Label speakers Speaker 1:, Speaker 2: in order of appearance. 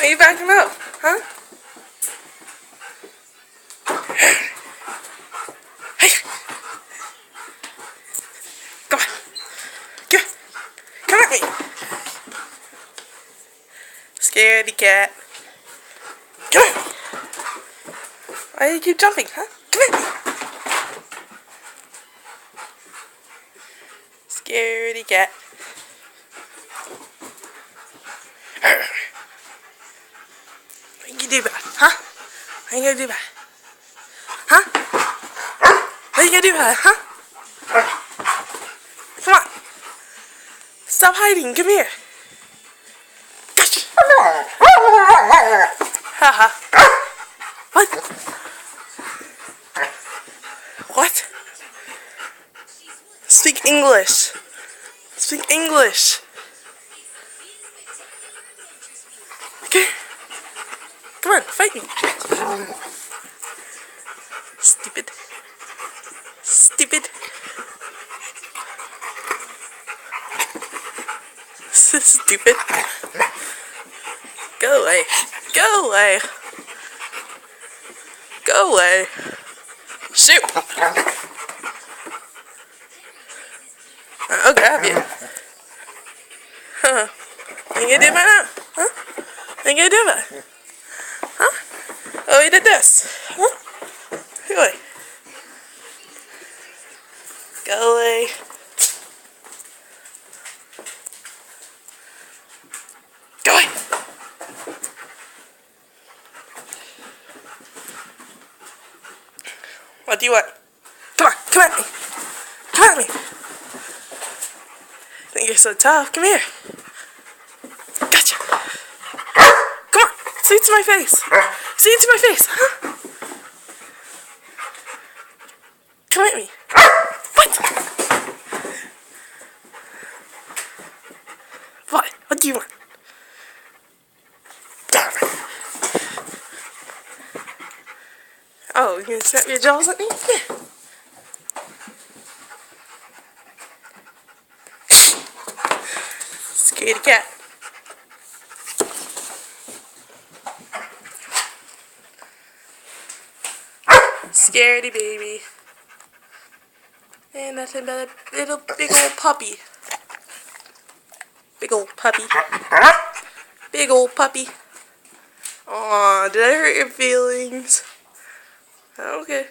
Speaker 1: Why are you backing up? Huh? Hey! Come on. Come at me. Scaredy cat. Come at me. Why do you keep jumping, huh? Come at me. Scaredy cat. What you do about it, huh? What you gonna do about it? Huh? What you gonna do about it, huh? Come on. Stop hiding. Come here. Gotcha. Haha. What? What? Speak English. Speak English. Okay. Come on, fight me. Stupid. Stupid. Stupid. Go away. Go away. Go away. Shoot. I'll grab you. Huh? What you gonna do about that? Huh? What you gonna do about it? Huh? Oh, you did this. Huh? Go away. Go away. Go away. What do you want? Come on, come at me. Come at me. I think you're so tough. Come here. Gotcha. Come on. Say it to my face. Say it to my face. Huh? Come at me. What? What? What do you want? Oh, you're gonna snap your jaws at me? Yeah. Scaredy cat. Scaredy baby. And that's another little big old puppy. Big old puppy. Big old puppy. Aw, did I hurt your feelings? Okay.